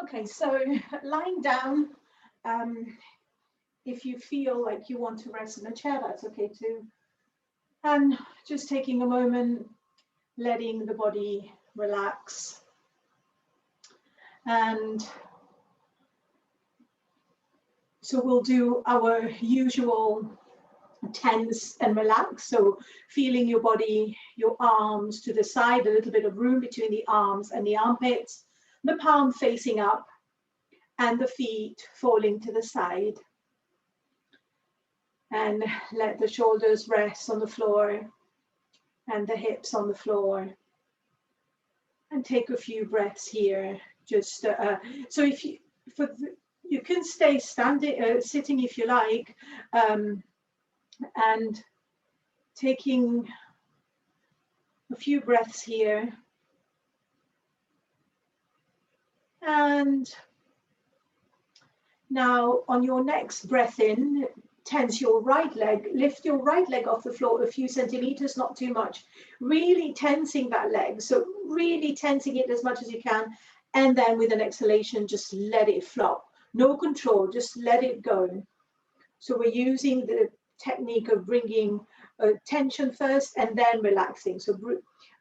Okay, so lying down, um, if you feel like you want to rest in a chair, that's okay too. And just taking a moment, letting the body relax. And so we'll do our usual tense and relax. So feeling your body, your arms to the side, a little bit of room between the arms and the armpits, the palm facing up and the feet falling to the side. And let the shoulders rest on the floor and the hips on the floor. And take a few breaths here. Just so if you you can stay standing, sitting if you like, and taking a few breaths here. And now on your next breath in, tense your right leg, lift your right leg off the floor a few centimeters, not too much, really tensing that leg. So really tensing it as much as you can. And then with an exhalation, just let it flop. No control, just let it go. So we're using the technique of bringing tension first and then relaxing. So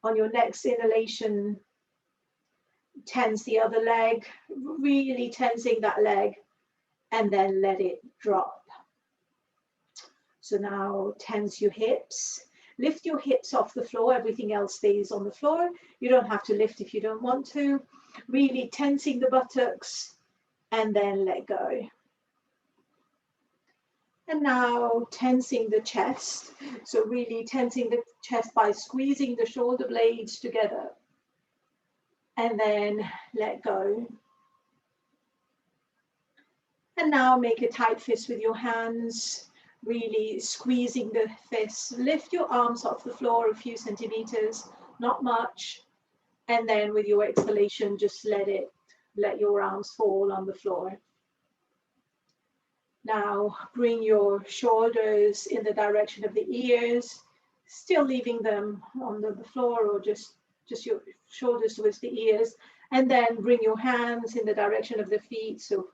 on your next inhalation, tense the other leg, really tensing that leg, and then let it drop. So now tense your hips. Lift your hips off the floor. Everything else stays on the floor. You don't have to lift if you don't want to. Really tensing the buttocks and then let go. And now tensing the chest. So really tensing the chest by squeezing the shoulder blades together. And then let go. And now make a tight fist with your hands, really squeezing the fist. Lift your arms off the floor a few centimeters, not much. And then with your exhalation, just let your arms fall on the floor. Now bring your shoulders in the direction of the ears, still leaving them on the floor or just your shoulders towards the ears. And then bring your hands in the direction of the feet, so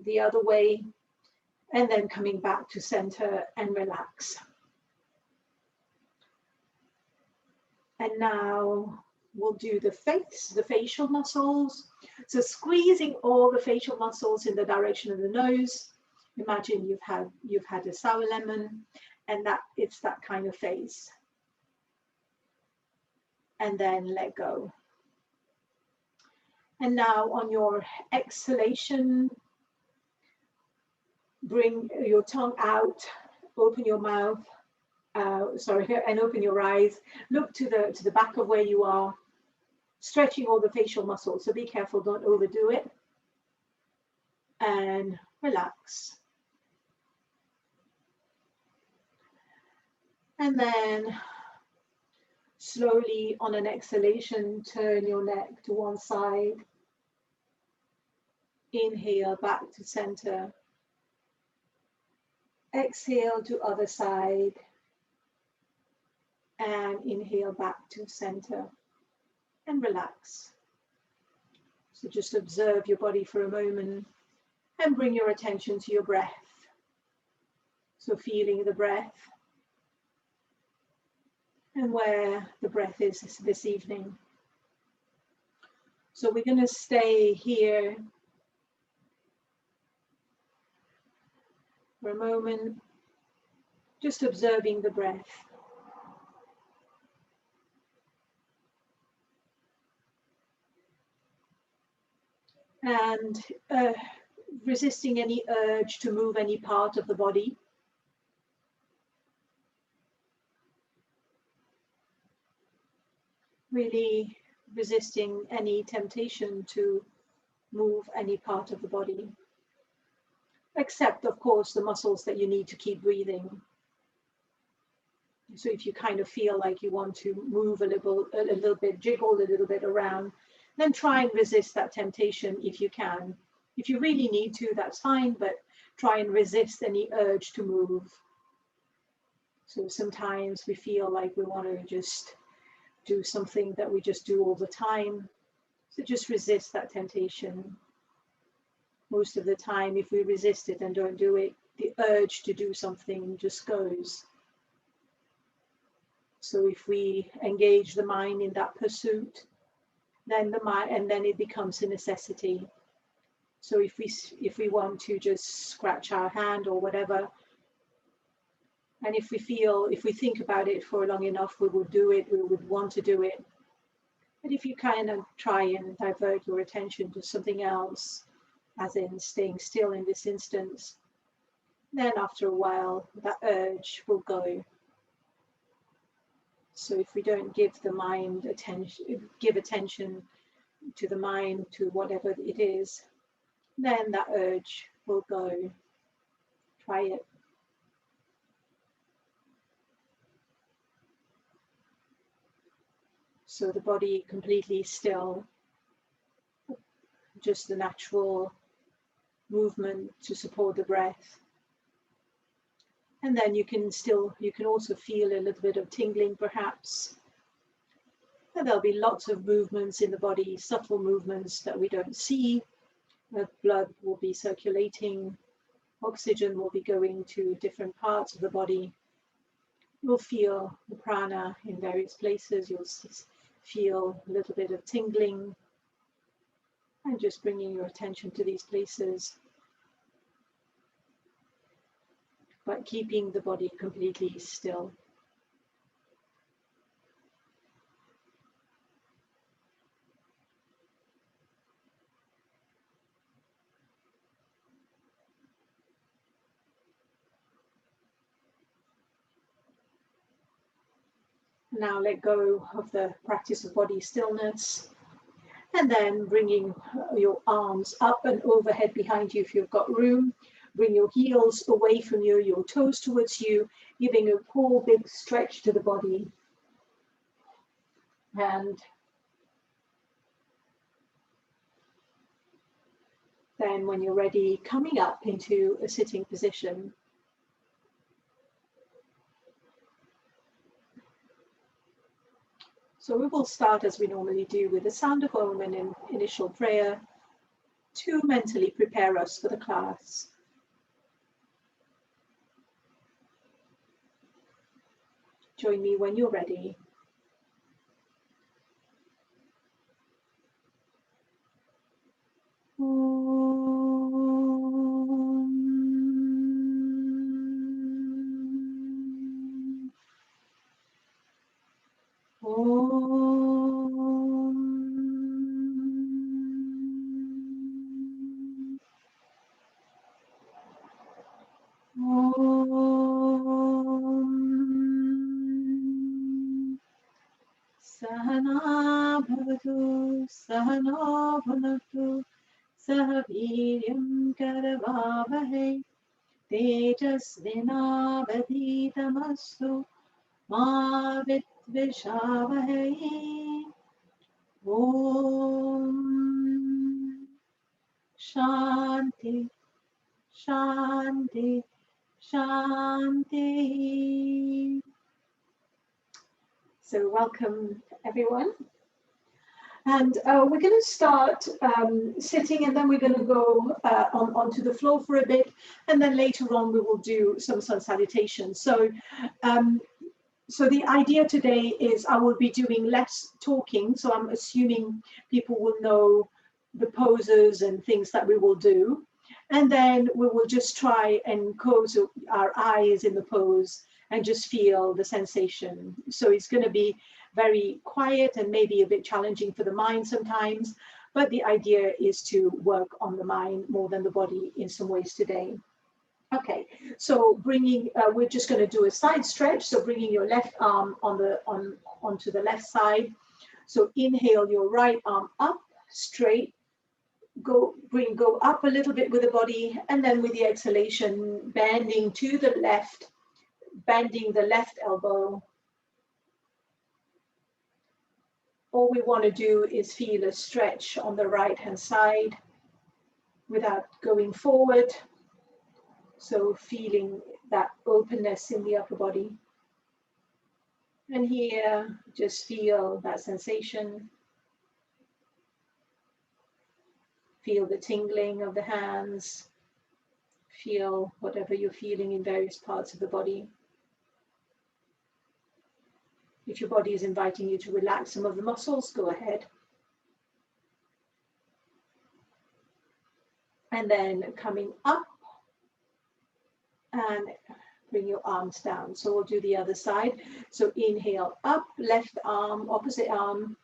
the other way. And then coming back to center and relax. And now we'll do the face, the facial muscles. So squeezing all the facial muscles in the direction of the nose. Imagine you've had a sour lemon, and that it's that kind of face. And then let go. And now on your exhalation, bring your tongue out, open your mouth, and open your eyes. Look to the back of where you are, stretching all the facial muscles. So be careful, don't overdo it. And relax. And then slowly on an exhalation, turn your neck to one side. Inhale back to center. Exhale to other side. And inhale back to center. And relax. So just observe your body for a moment and bring your attention to your breath. So feeling the breath and where the breath is this evening. So we're going to stay here for a moment, just observing the breath. And resisting any urge to move any part of the body. Really resisting any temptation to move any part of the body. Except, of course, the muscles that you need to keep breathing. So if you kind of feel like you want to move a little bit, jiggle a little bit around, then try and resist that temptation if you can. If you really need to, that's fine, but try and resist any urge to move. So sometimes we feel like we want to just do something that we just do all the time. So just resist that temptation. most of the time, if we resist it and don't do it, the urge to do something just goes. So if we engage the mind in that pursuit, then the mind, and then it becomes a necessity. So if we want to just scratch our hand or whatever, and if we think about it for long enough, we will do it, we would want to do it. But if you kind of try and divert your attention to something else, as in staying still in this instance, then after a while, that urge will go. So if we don't give the mind attention, give attention to the mind, to whatever it is, then that urge will go. Try it. So the body completely still, just the natural movement to support the breath. And then you can also feel a little bit of tingling perhaps. And there'll be lots of movements in the body, subtle movements that we don't see. The blood will be circulating, oxygen will be going to different parts of the body. You'll feel the prana in various places. You'll feel a little bit of tingling, and just bringing your attention to these places, but keeping the body completely still. Now let go of the practice of body stillness, and then bringing your arms up and overhead behind you if you've got room. Bring your heels away from you, your toes towards you, giving a whole big stretch to the body. And then when you're ready, coming up into a sitting position. So we will start as we normally do with the sound of Om and an initial prayer to mentally prepare us for the class. Join me when you're ready. Sahana bhavatu, sahana bhunaktu, sah viryam karavavahe, tejasvinavadhitamastu, ma vidvishavahe. Om Shanti, Shanti, Shanti. So welcome everyone. And we're going to start sitting, and then we're going to go onto the floor for a bit, and then later on we will do some sun salutations. So so the idea today is I will be doing less talking, so I'm assuming people will know the poses and things that we will do, and then we will just try and close our eyes in the pose and just feel the sensation. So it's going to be very quiet and maybe a bit challenging for the mind sometimes, but the idea is to work on the mind more than the body in some ways today. Okay, so we're just going to do a side stretch. So bringing your left arm onto the left side. So inhale your right arm up, straight. Go up a little bit with the body, and then with the exhalation, bending to the left, bending the left elbow. All we want to do is feel a stretch on the right hand side without going forward. So feeling that openness in the upper body. And here, just feel that sensation. Feel the tingling of the hands. Feel whatever you're feeling in various parts of the body. If your body is inviting you to relax some of the muscles, go ahead. And then coming up and bring your arms down. So we'll do the other side. So inhale up, left arm, opposite arm,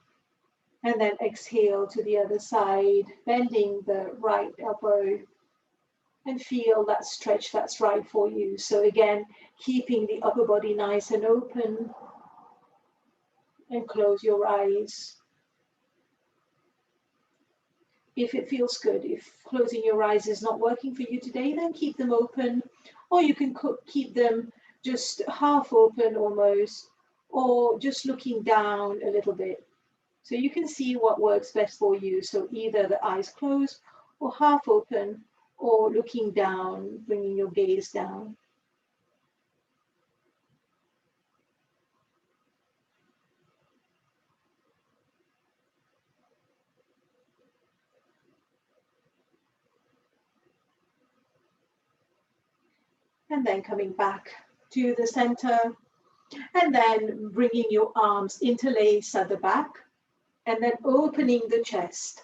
and then exhale to the other side, bending the right elbow, and feel that stretch that's right for you. So again, keeping the upper body nice and open, and close your eyes. If it feels good, if closing your eyes is not working for you today, then keep them open, or you can keep them just half open almost, or just looking down a little bit. So you can see what works best for you. So either the eyes closed or half open, or looking down, bringing your gaze down. And then coming back to the center, and then bringing your arms interlace at the back, and then opening the chest.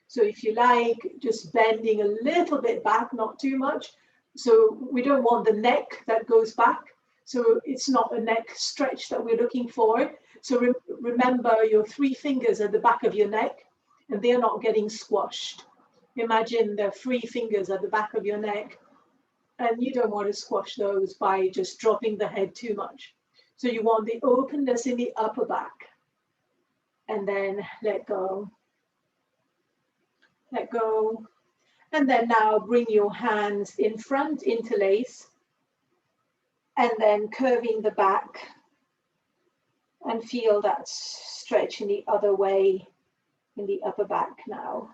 So if you like, just bending a little bit back, not too much. So we don't want the neck that goes back. So it's not a neck stretch that we're looking for. So remember your 3 fingers at the back of your neck, and they're not getting squashed. Imagine the 3 fingers at the back of your neck, and you don't want to squash those by just dropping the head too much. So you want the openness in the upper back, and then let go. Let go. And then now bring your hands in front, interlace, and then curving the back, and feel that stretch in the other way in the upper back now.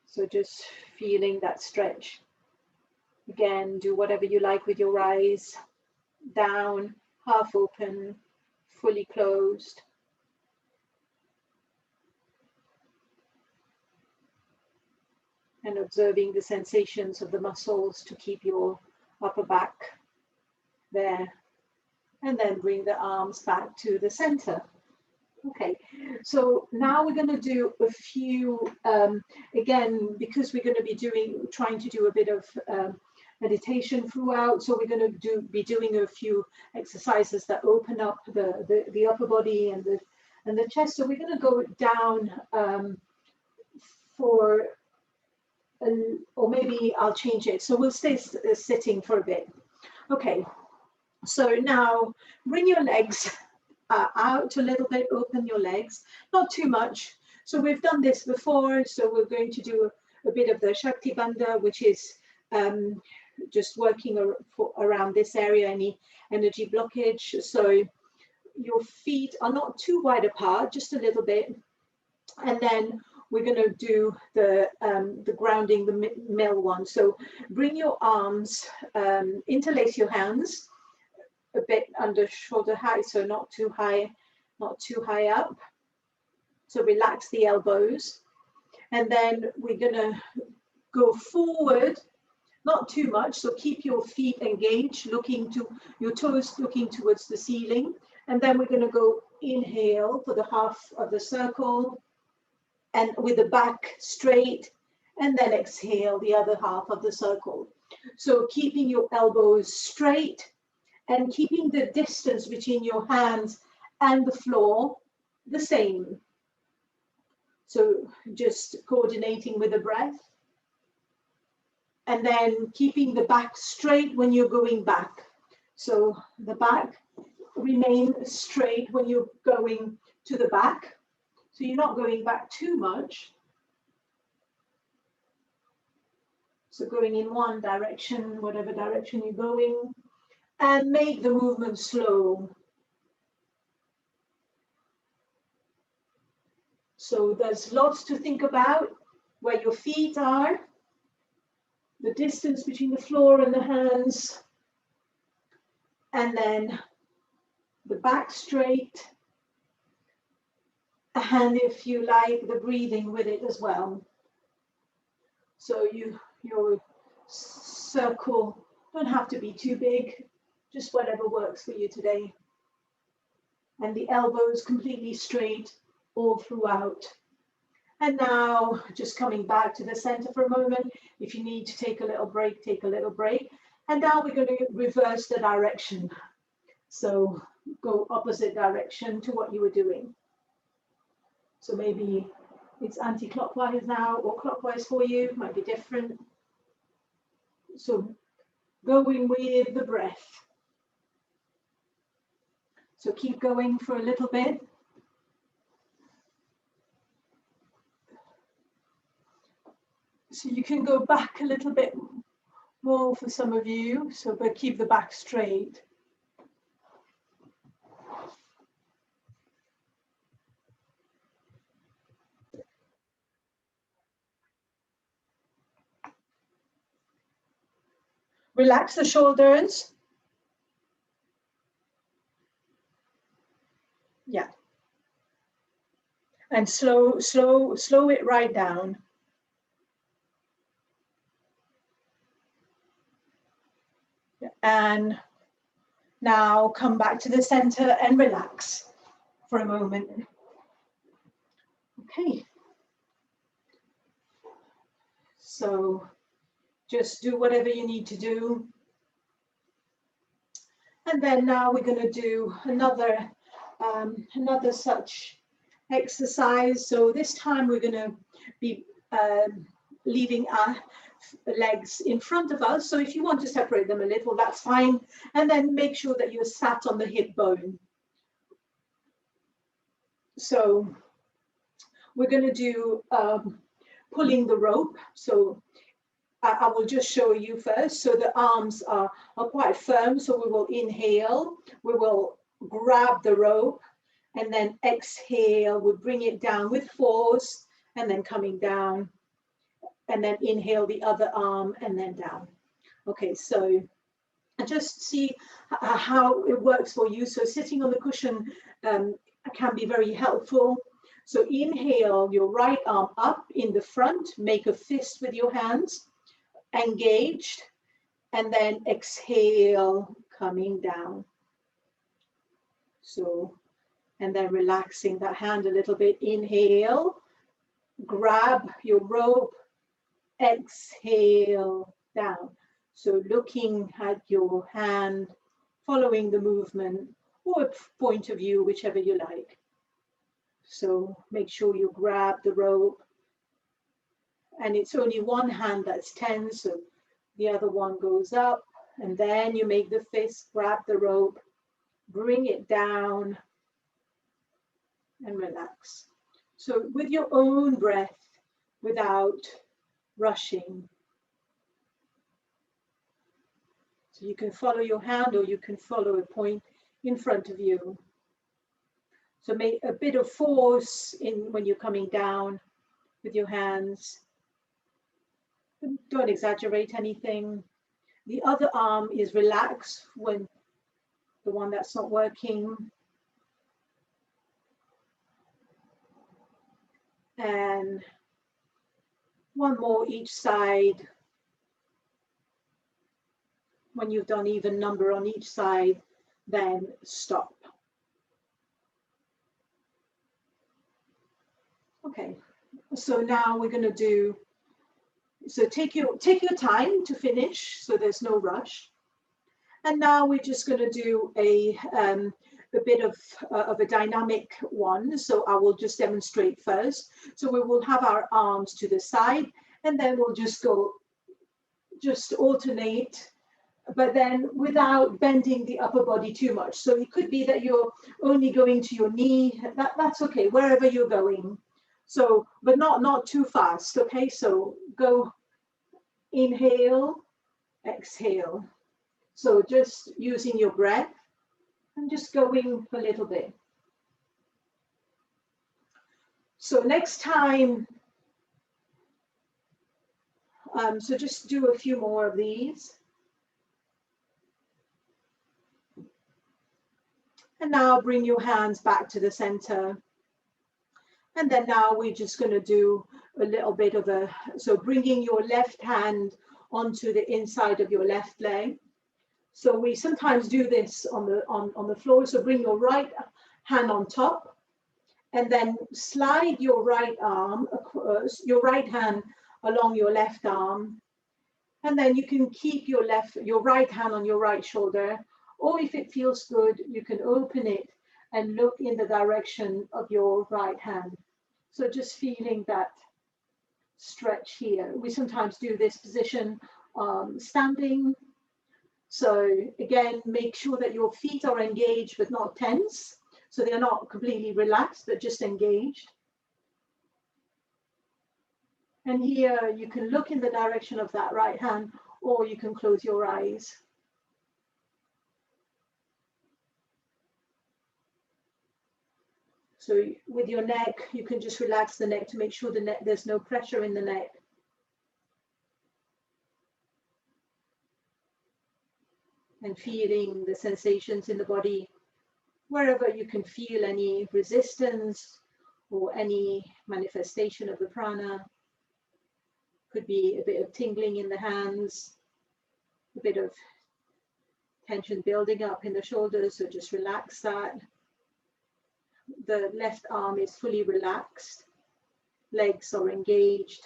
So just feeling that stretch. Again, do whatever you like with your eyes. Down, half open, fully closed. And observing the sensations of the muscles to keep your upper back there. And then bring the arms back to the center. Okay, so now we're going to do a few, again, because we're going to be trying to do a bit of meditation throughout. So we're going to be doing a few exercises that open up the upper body and the chest. So we're going to go down or maybe I'll change it. So we'll stay sitting for a bit. Okay, so now bring your legs out a little bit, open your legs, not too much. So we've done this before, so we're going to do a bit of the Shakti Bandha, which is just working around this area, any energy blockage. So your feet are not too wide apart, just a little bit. And then we're going to do the grounding, the middle one. So bring your arms, interlace your hands a bit under shoulder height, so not too high up. So relax the elbows. And then we're going to go forward, not too much. So keep your feet engaged, looking to your toes, looking towards the ceiling. And then we're going to go inhale for the half of the circle, and with the back straight, and then exhale the other half of the circle. So keeping your elbows straight and keeping the distance between your hands and the floor the same. So just coordinating with the breath. And then keeping the back straight when you're going back. So the back remain straight when you're going to the back. So you're not going back too much. So going in one direction, whatever direction you're going, and make the movement slow. So there's lots to think about, where your feet are, the distance between the floor and the hands, and then the back straight, And if you like, the breathing with it as well. So your circle don't have to be too big, just whatever works for you today. And the elbows completely straight all throughout. And now just coming back to the center for a moment. If you need to take a little break, take a little break. And now we're going to reverse the direction. So go opposite direction to what you were doing. So maybe it's anti-clockwise now, or clockwise for you, might be different. So going with the breath. So keep going for a little bit. So you can go back a little bit more for some of you, so but keep the back straight. Relax the shoulders. Yeah. And slow it right down. And now come back to the center and relax for a moment. Okay. So just do whatever you need to do. And then now we're going to do another such exercise. So this time we're going to be leaving our legs in front of us. So if you want to separate them a little, that's fine. And then make sure that you're sat on the hip bone. So we're going to do pulling the rope. So I will just show you first. So the arms are quite firm. So we will inhale, we will grab the rope, and then exhale, we bring it down with force, and then coming down, and then inhale the other arm, and then down. Okay, so just see how it works for you. So sitting on the cushion can be very helpful. So inhale your right arm up in the front, make a fist with your hands, engaged, and then exhale, coming down. So, and then relaxing that hand a little bit. Inhale, grab your rope, exhale, down. So looking at your hand, following the movement, or a point of view, whichever you like. So make sure you grab the rope, and it's only one hand that's tense, so the other one goes up, and then you make the fist, grab the rope, bring it down, and relax. So with your own breath, without rushing. So you can follow your hand, or you can follow a point in front of you. So make a bit of force in when you're coming down with your hands. Don't exaggerate anything. The other arm is relaxed when the one that's not working. And one more each side. When you've done even number on each side, then stop. Okay, so now we're going to do, so take your time to finish, so there's no rush. And now we're just going to do a bit of a dynamic one. So I will just demonstrate first. So we will have our arms to the side, and then we'll just alternate, but then without bending the upper body too much. So it could be that you're only going to your knee. That's okay, wherever you're going. So, but not too fast, okay? So go inhale, exhale. So just using your breath and just going a little bit. So next time, so just do a few more of these. And now bring your hands back to the center. And then now we're just going to do a little bit of so bringing your left hand onto the inside of your left leg. So we sometimes do this on the floor. So bring your right hand on top, and then slide your right arm across, your right hand along your left arm. And then you can keep your right hand on your right shoulder, or if it feels good, you can open it and look in the direction of your right hand. So just feeling that stretch here. We sometimes do this position standing. So again, make sure that your feet are engaged but not tense. So they're not completely relaxed, but just engaged. And here you can look in the direction of that right hand, or you can close your eyes. So with your neck, you can just relax the neck to make sure there's no pressure in the neck. And feeling the sensations in the body, wherever you can feel any resistance or any manifestation of the prana. Could be a bit of tingling in the hands, a bit of tension building up in the shoulders, so just relax that. The left arm is fully relaxed, legs are engaged,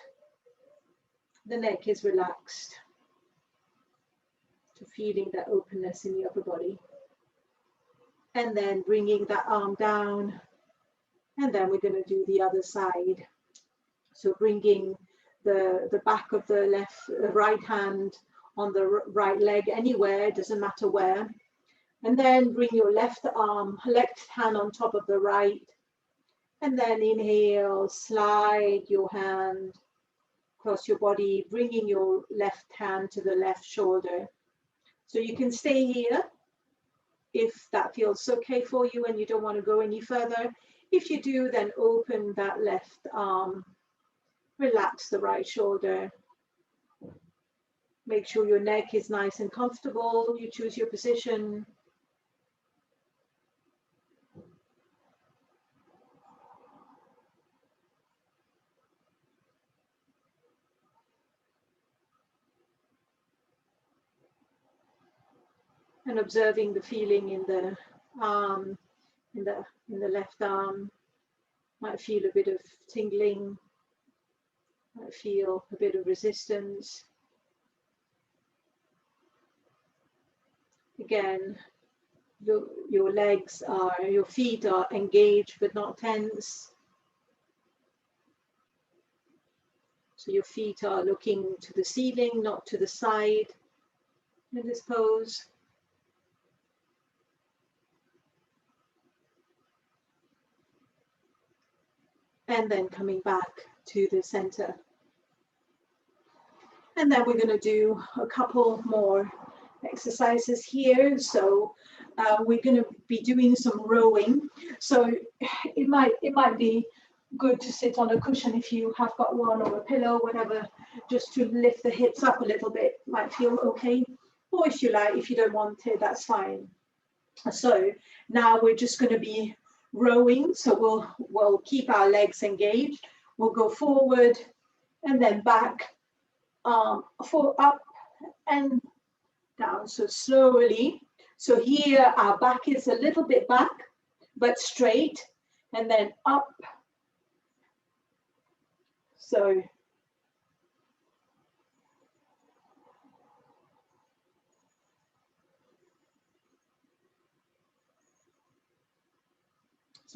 the neck is relaxed. To feeling that openness in the upper body. And then bringing that arm down, and then we're going to do the other side. So bringing the back of the right hand on the right leg, anywhere, doesn't matter where. And then bring your left hand on top of the right. And then inhale, slide your hand across your body, bringing your left hand to the left shoulder. So you can stay here if that feels okay for you and you don't want to go any further. If you do, then open that left arm, relax the right shoulder. Make sure your neck is nice and comfortable. You choose your position. And observing the feeling in the arm, in the left arm. Might feel a bit of tingling, might feel a bit of resistance. Again, your feet are engaged but not tense. So your feet are looking to the ceiling, not to the side in this pose. And then coming back to the center. And then we're going to do a couple more exercises here. So we're going to be doing some rowing. So it might be good to sit on a cushion if you have got one, or a pillow, whatever, just to lift the hips up a little bit. Might feel okay. Or if you don't want it, that's fine. So now we're just going to be rowing. So we'll keep our legs engaged. We'll go forward and then back, up and down. So slowly. So here our back is a little bit back, but straight, and then up. So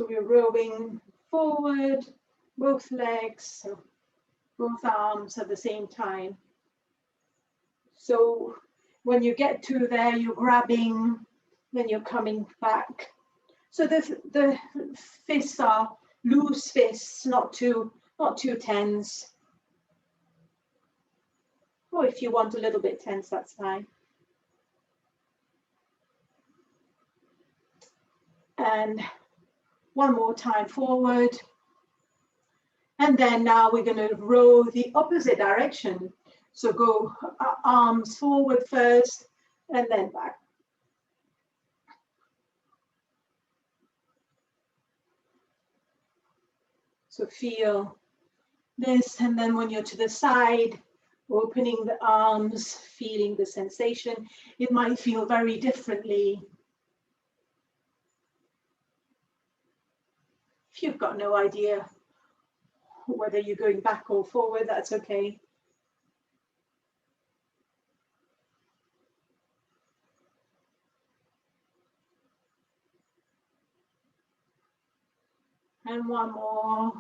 we're rowing forward, both legs, so both arms at the same time. So when you get to there, you're grabbing, then you're coming back. So the fists are loose fists, not too tense. Or if you want a little bit tense, that's fine. And one more time forward. And then now we're going to row the opposite direction. So go arms forward first and then back. So feel this, and then when you're to the side, opening the arms, feeling the sensation. It might feel very differently. If you've got no idea whether you're going back or forward, that's okay. And one more.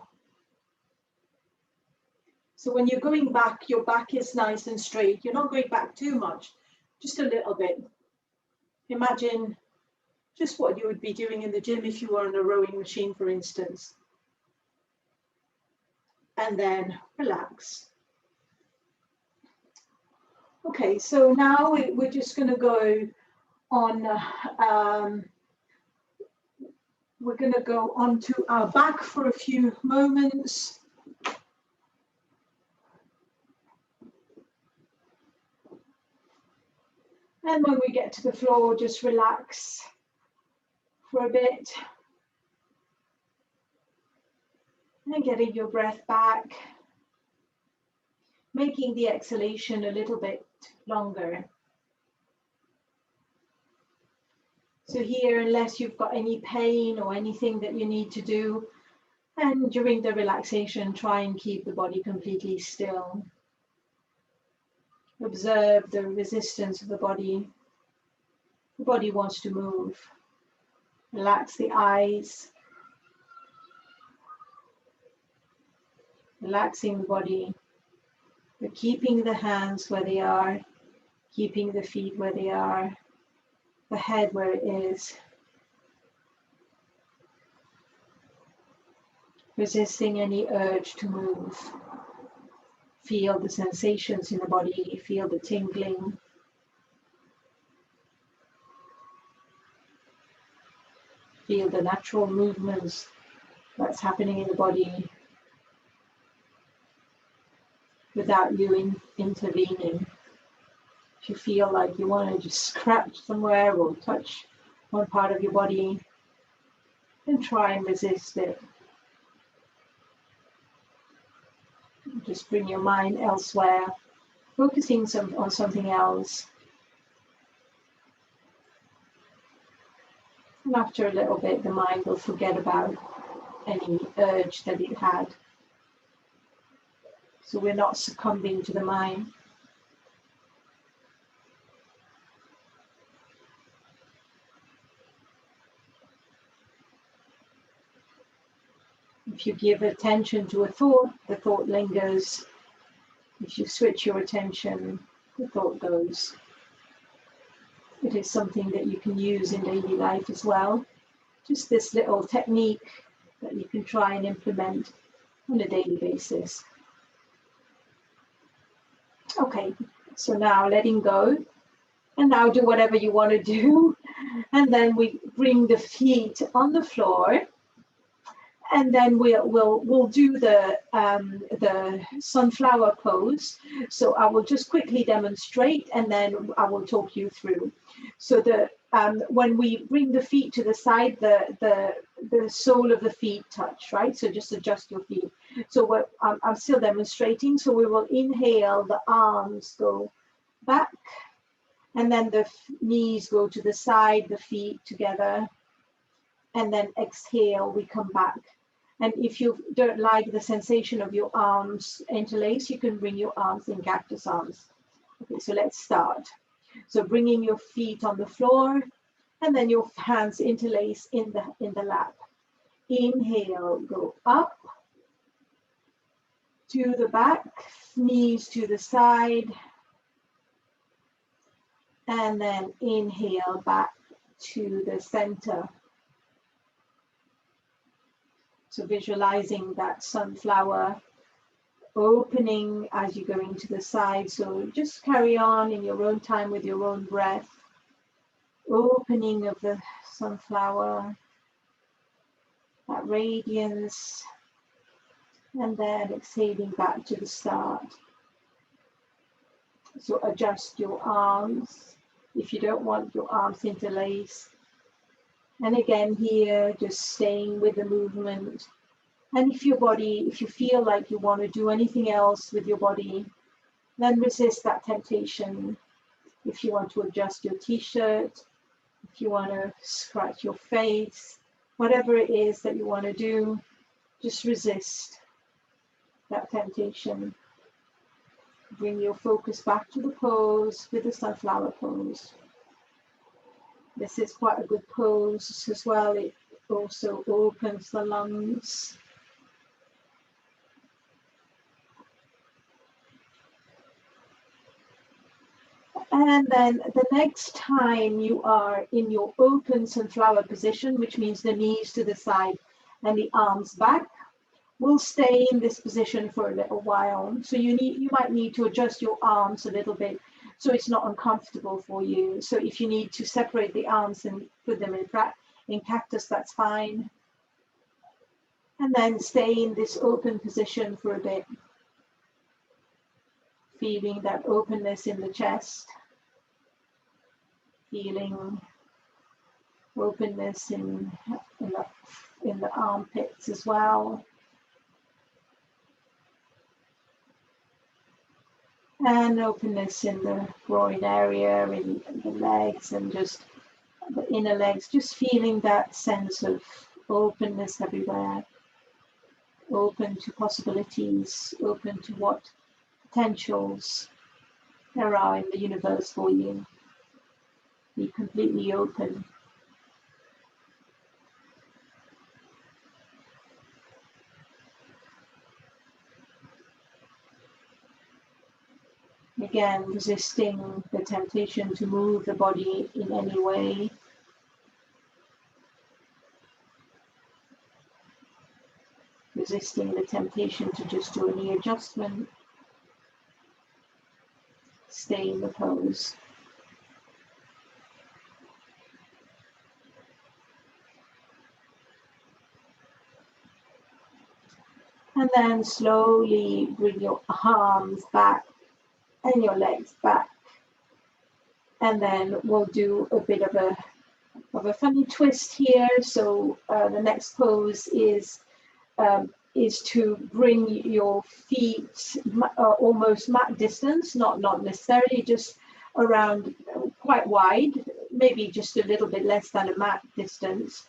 So when you're going back, your back is nice and straight. You're not going back too much, just a little bit. Imagine just what you would be doing in the gym if you were on a rowing machine, for instance. And then relax. Okay, so now we're just going to go on, we're going to go onto our back for a few moments. And when we get to the floor, just relax for a bit. And getting your breath back, making the exhalation a little bit longer. So here, unless you've got any pain or anything that you need to do, and during the relaxation, try and keep the body completely still. Observe the resistance of the body. The body wants to move. Relax the eyes. Relaxing the body, but keeping the hands where they are, keeping the feet where they are, the head where it is. Resisting any urge to move. Feel the sensations in the body, feel the tingling. Feel the natural movements that's happening in the body without you intervening. If you feel like you want to just scratch somewhere or touch one part of your body, then try and resist it. Just bring your mind elsewhere, focusing on something else. And after a little bit, the mind will forget about any urge that it had. So we're not succumbing to the mind. If you give attention to a thought, the thought lingers. If you switch your attention, the thought goes. It is something that you can use in daily life as well. Just this little technique that you can try and implement on a daily basis. Okay, so now letting go, and now do whatever you want to do. And then we bring the feet on the floor. And then we'll do the sunflower pose. So I will just quickly demonstrate, and then I will talk you through. So when we bring the feet to the side, the sole of the feet touch, right? So just adjust your feet. So I'm still demonstrating. So we will inhale, the arms go back, and then the knees go to the side, the feet together, and then exhale, we come back. And if you don't like the sensation of your arms interlace, you can bring your arms in cactus arms. Okay, so let's start. So bringing your feet on the floor, and then your hands interlace in the lap. Inhale, go up to the back, knees to the side, and then inhale back to the center. So visualizing that sunflower opening as you go into the side. So just carry on in your own time with your own breath. Opening of the sunflower, that radiance, and then exhaling back to the start. So adjust your arms if you don't want your arms interlaced. And again here, just staying with the movement, And if you feel like you want to do anything else with your body, then resist that temptation. If you want to adjust your t-shirt, if you want to scratch your face, whatever it is that you want to do, just resist that temptation. Bring your focus back to the pose with the sunflower pose. This is quite a good pose as well. It also opens the lungs. And then the next time you are in your open sunflower position, which means the knees to the side and the arms back, we'll stay in this position for a little while. So you might need to adjust your arms a little bit so it's not uncomfortable for you. So if you need to separate the arms and put them in cactus, that's fine. And then stay in this open position for a bit, feeling that openness in the chest, feeling openness in the armpits as well. And openness in the groin area, in the legs, and just the inner legs, just feeling that sense of openness everywhere, open to possibilities, open to what potentials there are in the universe for you. Be completely open. Again, resisting the temptation to move the body in any way. Resisting the temptation to just do a knee adjustment. Stay in the pose. And then slowly bring your arms back and your legs back. And then we'll do a bit of a funny twist here. So the next pose is to bring your feet almost mat distance, not necessarily just around quite wide, maybe just a little bit less than a mat distance.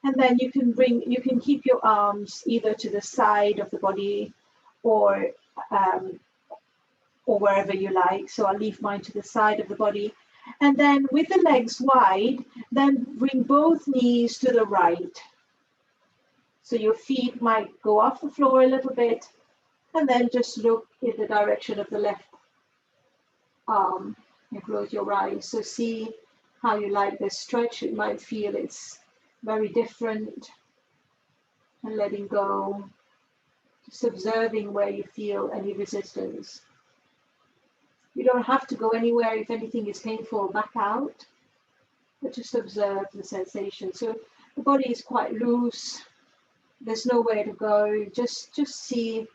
And then you can keep your arms either to the side of the body or wherever you like. So I'll leave mine to the side of the body. And then with the legs wide, then bring both knees to the right. So your feet might go off the floor a little bit, and then just look in the direction of the left arm and close your eyes. So see how you like this stretch. It might feel it's very different, and letting go, just observing where you feel any resistance. You don't have to go anywhere. If anything is painful, back out, but just observe the sensation. So the body is quite loose. There's nowhere to go. Just see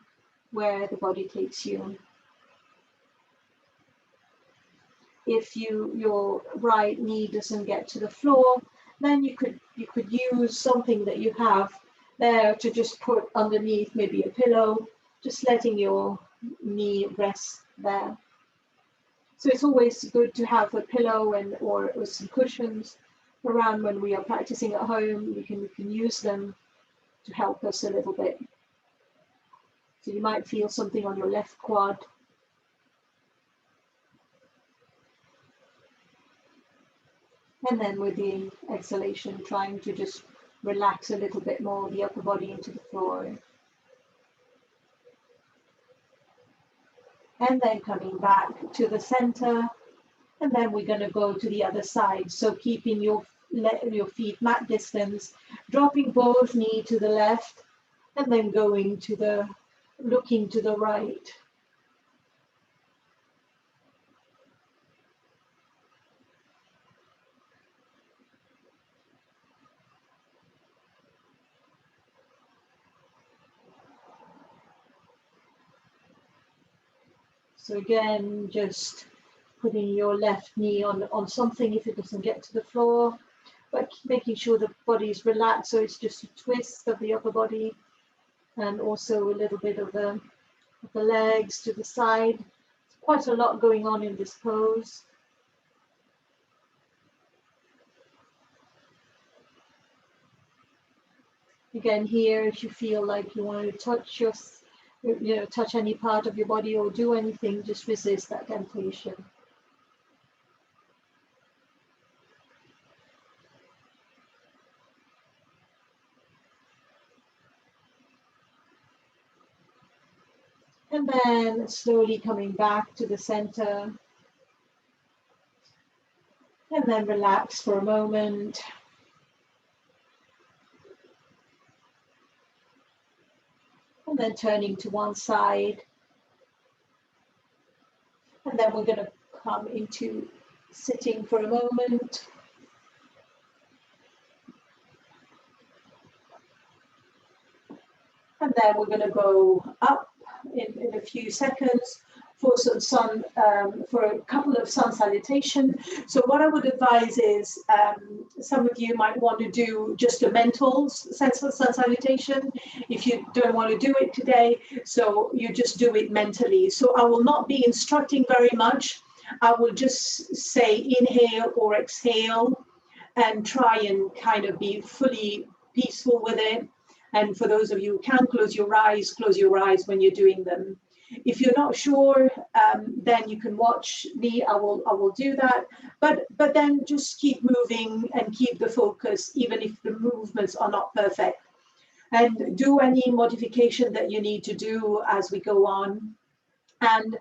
where the body takes you. If your right knee doesn't get to the floor, then you could use something that you have there to just put underneath, maybe a pillow, just letting your knee rest there. So it's always good to have a pillow or some cushions around when we are practicing at home. We can use them to help us a little bit. So you might feel something on your left quad. And then with the exhalation, trying to just relax a little bit more the upper body into the floor. And then coming back to the center. And then we're going to go to the other side. So keeping your feet mat distance, dropping both knees to the left, and then looking to the right. So again, just putting your left knee on something if it doesn't get to the floor, but making sure the body is relaxed, so it's just a twist of the upper body. and also a little bit of the legs to the side. Quite a lot going on in this pose. Again, here, if you feel like you want to touch touch any part of your body or do anything, just resist that temptation. And then slowly coming back to the center. And then relax for a moment. And then turning to one side. And then we're going to come into sitting for a moment. And then we're going to go up in a few seconds for for a couple of sun salutation. So what I would advise is some of you might want to do just a mental sense of sun salutation if you don't want to do it today. So you just do it mentally. So I will not be instructing very much. I will just say inhale or exhale and try and kind of be fully peaceful with it. And for those of you who can close your eyes when you're doing them. If you're not sure, then you can watch me. I will do that. But then just keep moving and keep the focus, even if the movements are not perfect. And do any modification that you need to do as we go on. And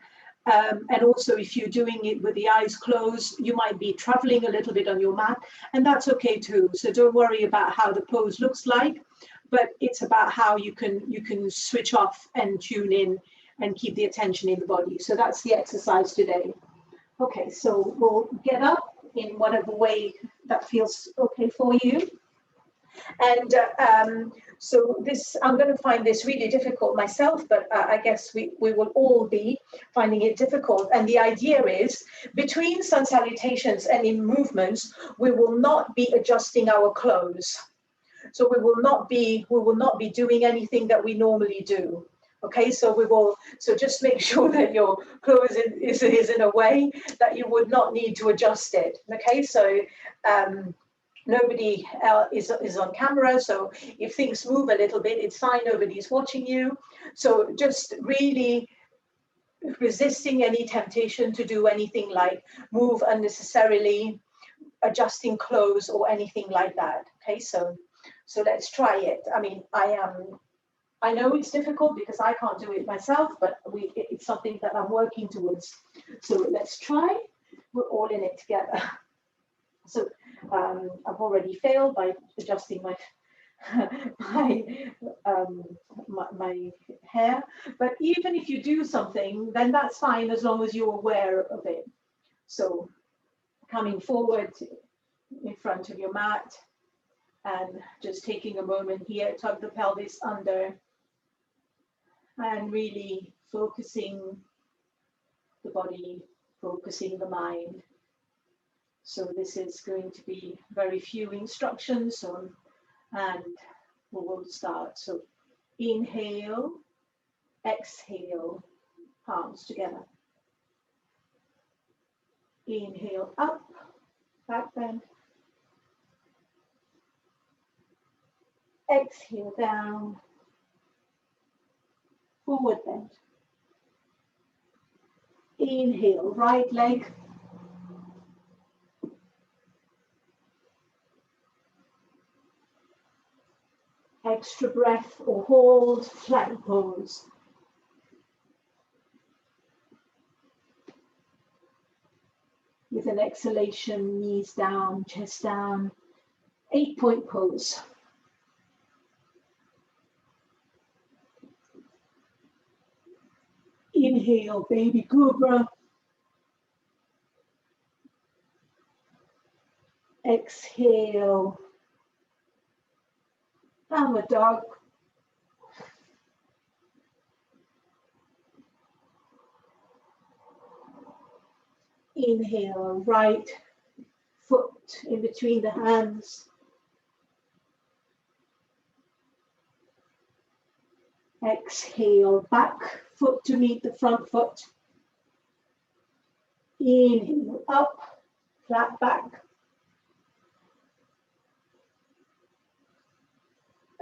also, if you're doing it with the eyes closed, you might be traveling a little bit on your mat, and that's okay too. So don't worry about how the pose looks like, but it's about how you can switch off and tune in and keep the attention in the body. So that's the exercise today. Okay, so we'll get up in whatever way that feels okay for you. And so this, I'm going to find this really difficult myself, but I guess we will all be finding it difficult. And the idea is, between sun salutations and in movements, we will not be adjusting our clothes. So we will not be doing anything that we normally do. Okay, so just make sure that your clothes is in a way that you would not need to adjust it. Okay, so nobody is on camera, so if things move a little bit, it's fine, nobody's watching you. So just really resisting any temptation to do anything like move unnecessarily, adjusting clothes or anything like that. Okay, so let's try it. I mean, I know it's difficult because I can't do it myself, but it's something that I'm working towards. So let's try. We're all in it together. So I've already failed by adjusting my my hair. But even if you do something, then that's fine as long as you're aware of it. So coming forward in front of your mat and just taking a moment here, tug the pelvis under and really focusing the body, focusing the mind. So this is going to be very few instructions and we will start. So inhale, exhale, palms together. Inhale up, back bend. Exhale down, forward bend. Inhale, right leg. Extra breath or hold, flat pose. With an exhalation, knees down, chest down, 8-point pose. Inhale, baby cobra. Exhale, downward dog. Inhale, right foot in between the hands. Exhale, back foot to meet the front foot. Inhale, up, flat back.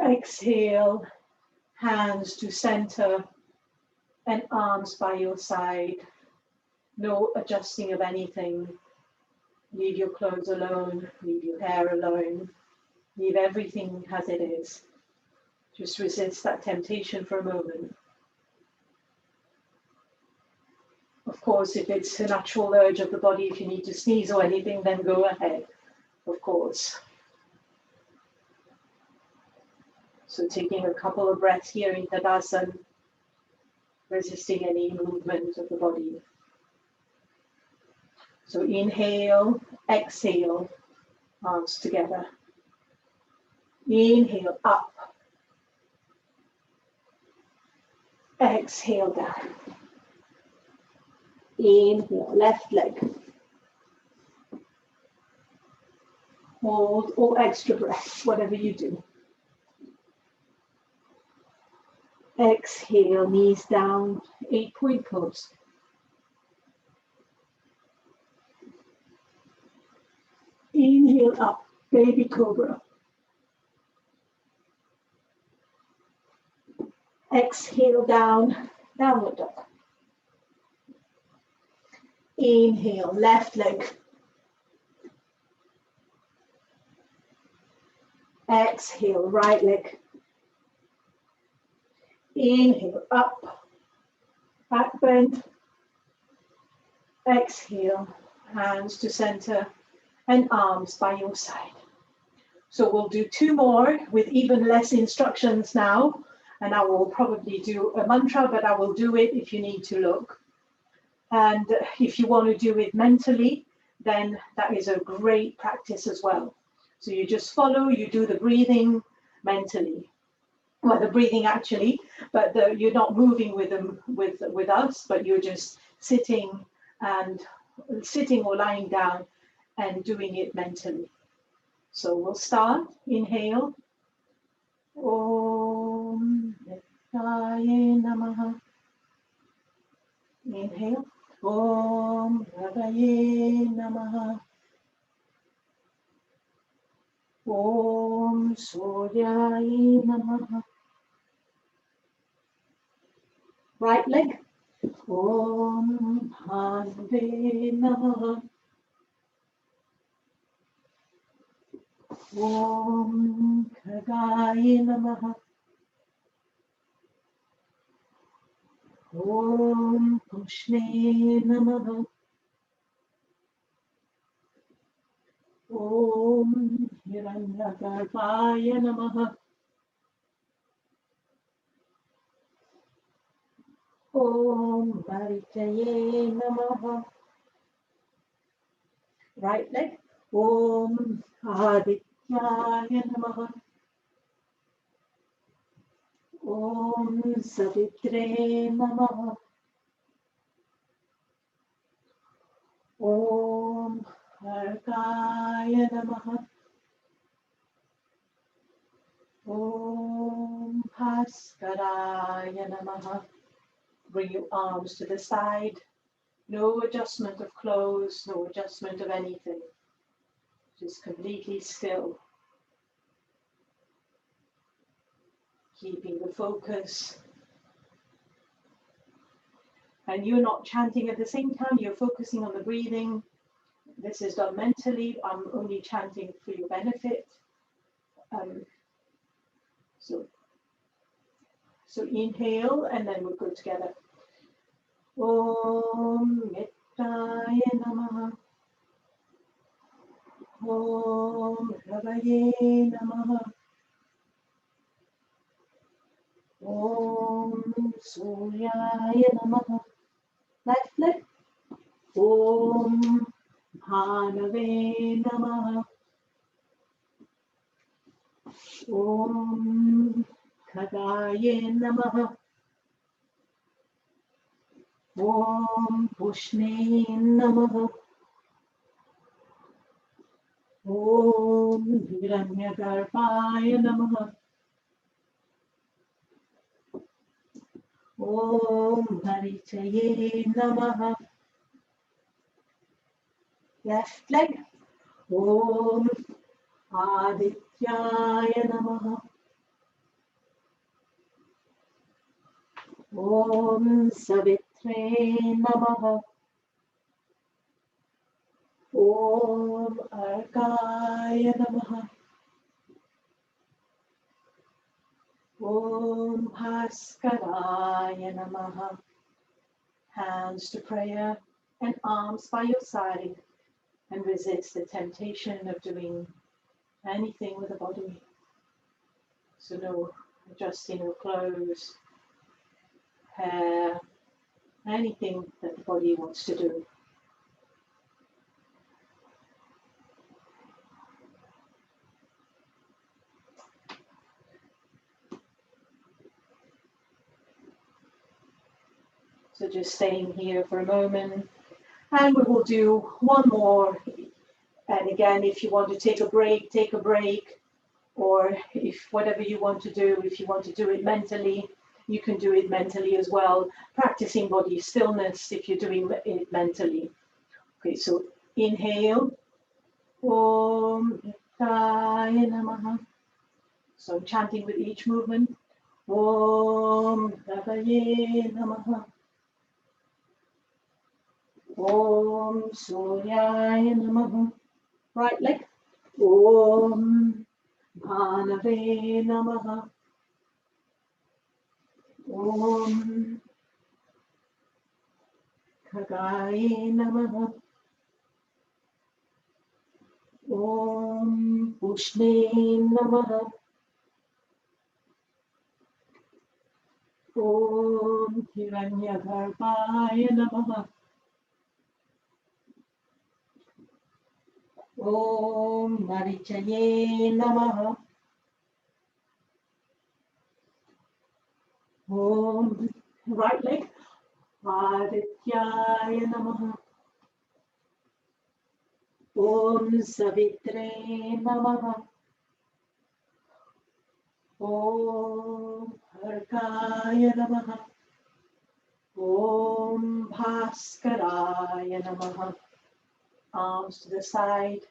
Exhale, hands to center and arms by your side. No adjusting of anything. Leave your clothes alone, leave your hair alone, leave everything as it is. Just resist that temptation for a moment. Of course, if it's a natural urge of the body, if you need to sneeze or anything, then go ahead, of course. So taking a couple of breaths here in Tadasana, resisting any movement of the body. So inhale, exhale, arms together. Inhale, up. Exhale, down. Inhale, left leg. Hold or extra breath, whatever you do. Exhale, knees down, 8-point pose. Inhale up, baby cobra. Exhale down, downward dog. Inhale, left leg. Exhale, right leg. Inhale, up, back bend. Exhale, hands to center and arms by your side. So we'll do 2 more with even less instructions now. And I will probably do a mantra, but I will do it if you need to look. And if you want to do it mentally, then that is a great practice as well. So you just follow, you do the breathing mentally. Well, the breathing actually, but you're not moving with them with us, but you're just sitting or lying down and doing it mentally. So we'll start. Inhale. Om Nityaya Namaha. Inhale. Om Ragaye Namaha. Om Suryaye Namaha. Right leg. Om Bhante Namaha. Om Khagaye Namaha. Om Pushne Namaha. Om Hiranyagarbhaya Namaha. Om Maritaye Namaha. Right leg. Om Adityaya Namaha. Om Savitre Namaha. Om Harkaya Namaha. Om Bhaskaraya Namaha. Bring your arms to the side. No adjustment of clothes, no adjustment of anything. Just completely still. Keeping the focus. And you're not chanting at the same time, you're focusing on the breathing. This is done mentally. I'm only chanting for your benefit. So inhale, and then we'll go together. Om Nityaya Namaha. Om Ragaye Namaha. Om Suryaya Namaha. Left leg. Om Bhanave Namaha. Om Khagaye Namaha. Om Pushne Namaha. Om Hiranyagarbhaya Namaha. Om Haritaye Namaha. Left leg. Om Adityaya Namaha. Om Savitre Namaha. Om Argaya Namaha. Om Bhaskaraya Namaha. Hands to prayer and arms by your side, and resist the temptation of doing anything with the body. So no adjusting of clothes, hair, anything that the body wants to do. So just staying here for a moment, and we will do one more. And again, if you want to take a break, take a break. Or if whatever you want to do, if you want to do it mentally, you can do it mentally as well. Practicing body stillness if you're doing it mentally. Okay, so inhale. Om Nityaya Namaha. So I'm chanting with each movement. Om Nityaya Namaha. Om Suryaya Namaha. Right leg. Om Bhanave Namaha. Om Khagaye Namaha. Om Pushne Namaha. Om Hiranyagarbhaya Namaha. Om Marichaye Namaha. Om right leg. Adityaya Namaha. Om Savitre Namaha. Om Harkaya Namaha. Om Bhaskaraya Namaha. Arms to the side.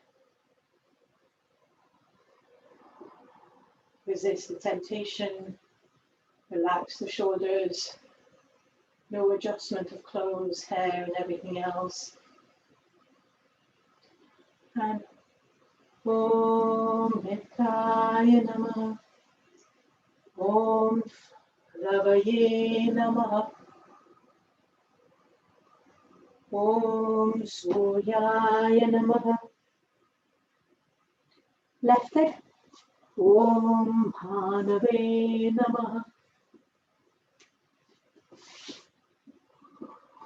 Resist the temptation. Relax the shoulders. No adjustment of clothes, hair, and everything else. And Om Nityaya Namaha. Om Ravaye Namaha. Om Suryaya Namaha. Left leg. Om Bhanave Namaha.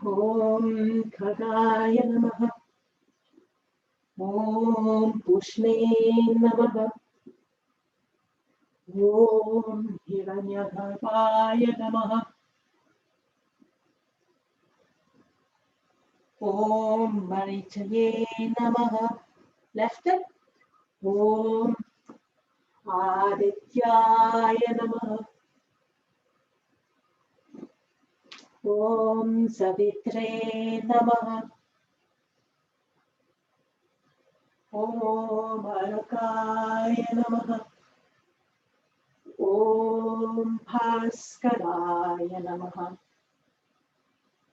Om Khagaya Namaha. Om Pushne Namaha. Om Hiranyagarbhaya Namaha. Om Marichaye Namaha. Left leg. Om Adityaya Namaha. Om Savitre Namaha. Om Argaya Namaha. Om Bhaskaraya Namaha.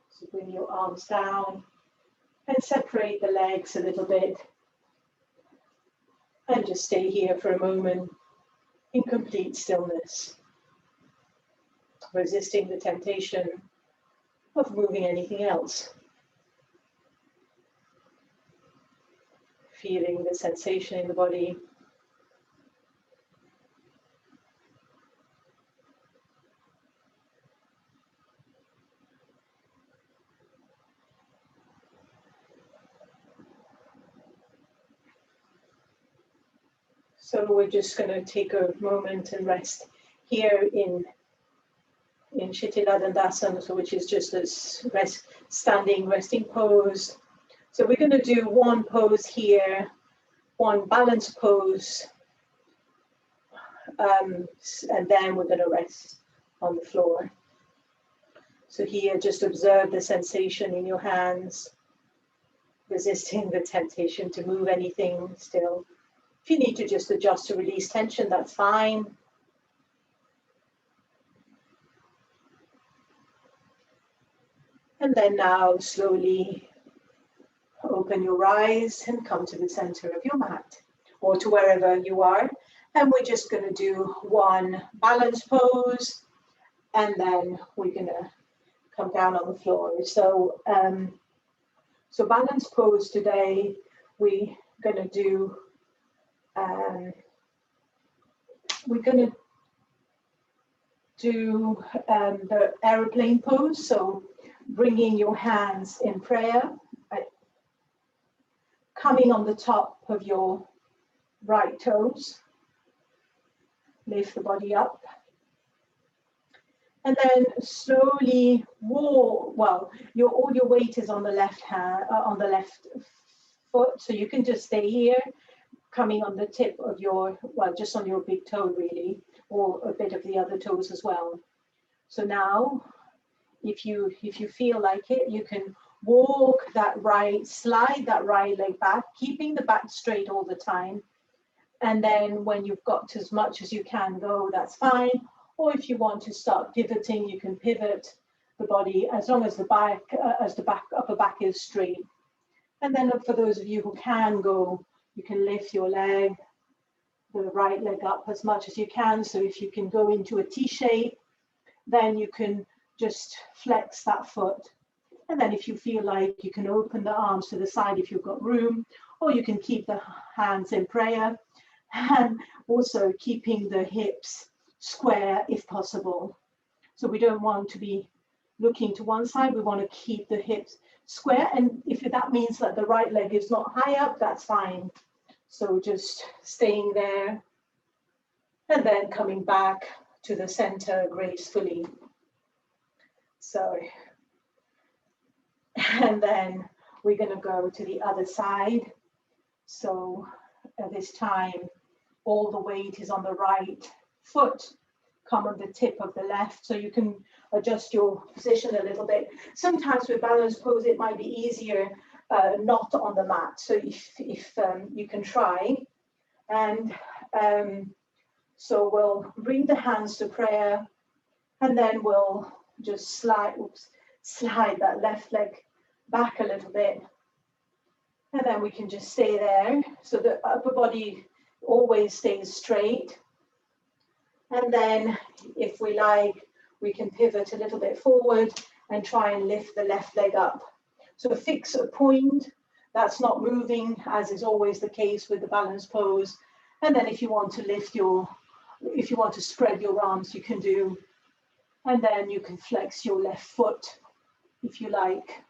So bring your arms down and separate the legs a little bit. And just stay here for a moment in complete stillness, resisting the temptation of moving anything else. Feeling the sensation in the body. So we're just going to take a moment and rest here in Shitila Dandasana, so which is just this standing resting pose. So we're going to do one pose here, one balance pose, and then we're going to rest on the floor. So here, just observe the sensation in your hands, resisting the temptation to move anything still. If you need to just adjust to release tension, that's fine. And then now slowly open your eyes and come to the center of your mat or to wherever you are. And we're just going to do one balance pose, and then we're going to come down on the floor. So, so balance pose today, we're going to do, the aeroplane pose. So bringing your hands in prayer, coming on the top of your right toes, lift the body up, and then slowly walk. Well, all your weight is on the left hand, on the left foot, so you can just stay here, coming on the tip of your, well, just on your big toe really, or a bit of the other toes as well. So now, if you feel like it, you can walk that right, slide that right leg back, keeping the back straight all the time. And then when you've got as much as you can go, that's fine. Or if you want to start pivoting, you can pivot the body as long as the back, upper back is straight. And then for those of you who can go, you can lift your leg, the right leg up as much as you can. So if you can go into a T shape, then you can just flex that foot. And then if you feel like, you can open the arms to the side if you've got room, or you can keep the hands in prayer, and also keeping the hips square if possible. So we don't want to be looking to one side, we want to keep the hips square. And if that means that the right leg is not high up, that's fine. So just staying there and then coming back to the center gracefully. So, and then we're going to go to the other side. So at this time, all the weight is on the right foot, come on the tip of the left, so you can adjust your position a little bit. Sometimes with balance pose, it might be easier not on the mat. So if you can try, and so we'll bring the hands to prayer, and then we'll just slide that left leg back a little bit, and then we can just stay there. So the upper body always stays straight. And then if we like, we can pivot a little bit forward and try and lift the left leg up. So fix a point that's not moving, as is always the case with the balance pose. And then if you want to if you want to spread your arms, you can do. And then you can flex your left foot if you like.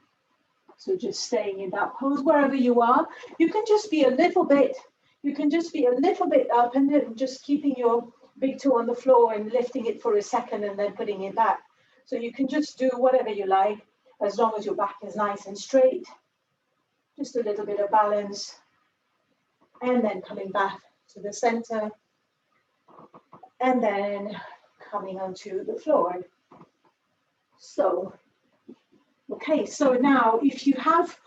So just staying in that pose wherever you are. You can just be a little bit up, and then just keeping your big toe on the floor and lifting it for a second and then putting it back. So you can just do whatever you like, as long as your back is nice and straight. Just a little bit of balance. And then coming back to the center. And then coming onto the floor. So, okay, so now if you have,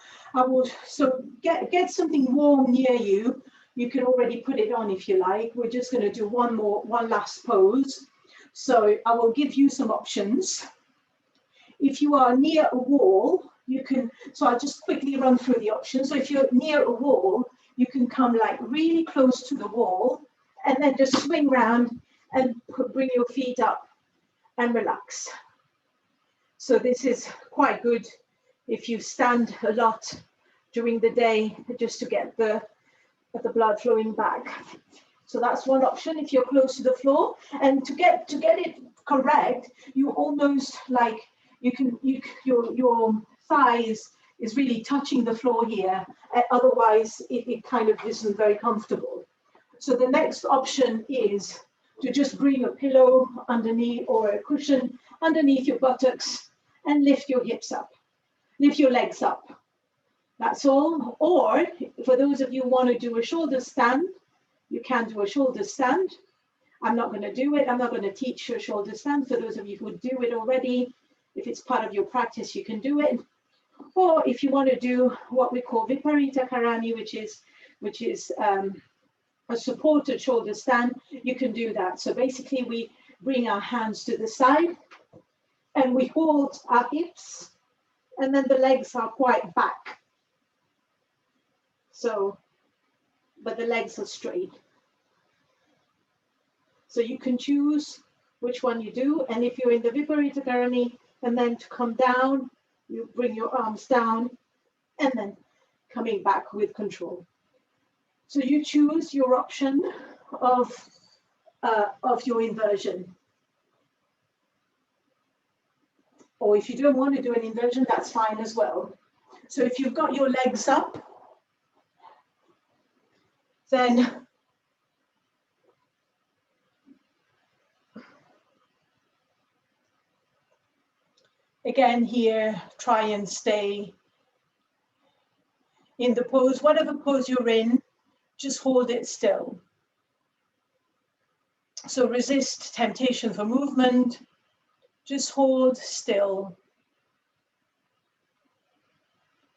get something warm near you. You can already put it on if you like. We're just going to do one last pose. So I will give you some options. If you are near a wall, you can, so I'll just quickly run through the options. So if you're near a wall, you can come like really close to the wall and then just swing round and bring your feet up and relax. So this is quite good if you stand a lot during the day, just to get the blood flowing back. So that's one option if you're close to the floor. And to get it correct, you almost like your thighs is really touching the floor here. Otherwise, it kind of isn't very comfortable. So the next option is to just bring a pillow underneath or a cushion underneath your buttocks and lift your hips up, lift your legs up. That's all. Or for those of you who want to do a shoulder stand, you can do a shoulder stand. I'm not going to do it. I'm not going to teach you a shoulder stand. For those of you who do it already, If it's part of your practice, you can do it. Or if you want to do what we call Viparita Karani, which is a supported shoulder stand, you can do that. So basically we bring our hands to the side and we hold our hips, and then the legs are quite back. So, but the legs are straight. So you can choose which one you do. And if you're in the Viparita Karani, and then to come down, you bring your arms down and then coming back with control. So you choose your option of your inversion. Or if you don't want to do an inversion, that's fine as well. So if you've got your legs up, then again here, try and stay in the pose, whatever pose you're in, just hold it still. So resist temptation for movement, just hold still.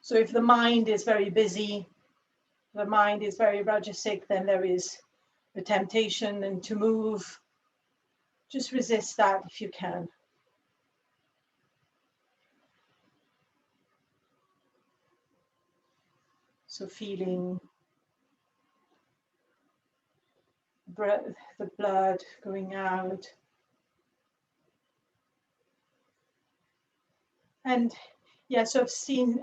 So if the mind is very busy, the mind is very rajasic, then there is the temptation and to move. Just resist that if you can. So feeling the blood going out. And yeah, so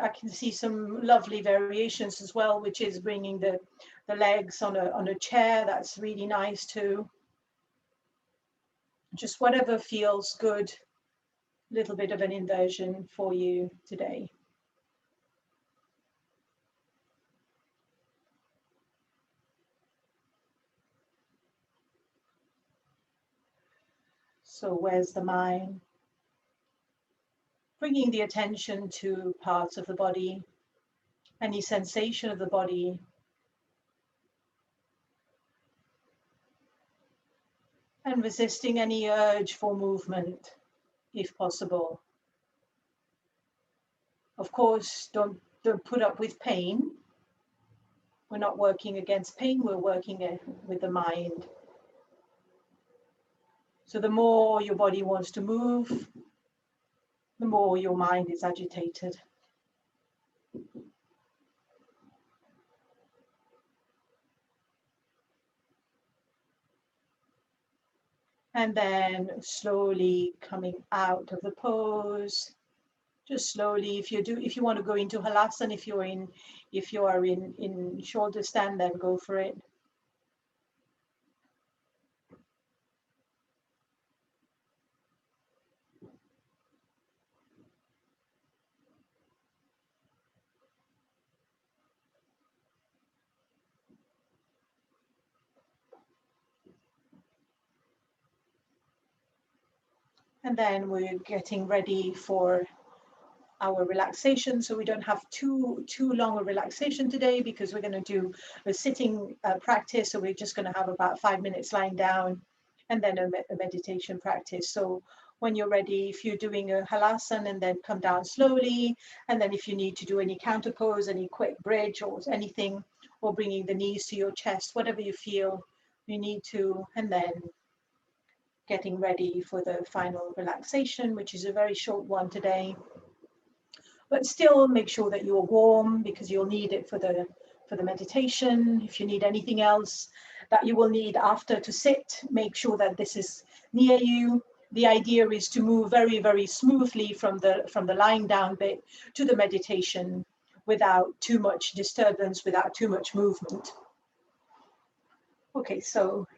I can see some lovely variations as well, which is bringing the legs on a chair. That's really nice too. Just whatever feels good, a little bit of an inversion for you today. So where's the mind? Bringing the attention to parts of the body, any sensation of the body. And resisting any urge for movement, if possible. Of course, don't put up with pain. We're not working against pain, we're working with the mind. So the more your body wants to move, the more your mind is agitated. And then slowly coming out of the pose. Just slowly, if you want to go into halasana, if you are in shoulder stand, then go for it. And then we're getting ready for our relaxation. So we don't have too long a relaxation today because we're going to do a sitting practice. So we're just going to have about 5 minutes lying down and then a meditation practice. So when you're ready, if you're doing a halasana, and then come down slowly. And then if you need to do any counter pose, any quick bridge or anything, or bringing the knees to your chest, whatever you feel you need to, and then getting ready for the final relaxation, which is a very short one today. But still make sure that you're warm because you'll need it for the meditation. If you need anything else that you will need after to sit, make sure that this is near you. The idea is to move very, very smoothly from the lying down bit to the meditation without too much disturbance, without too much movement. Okay, so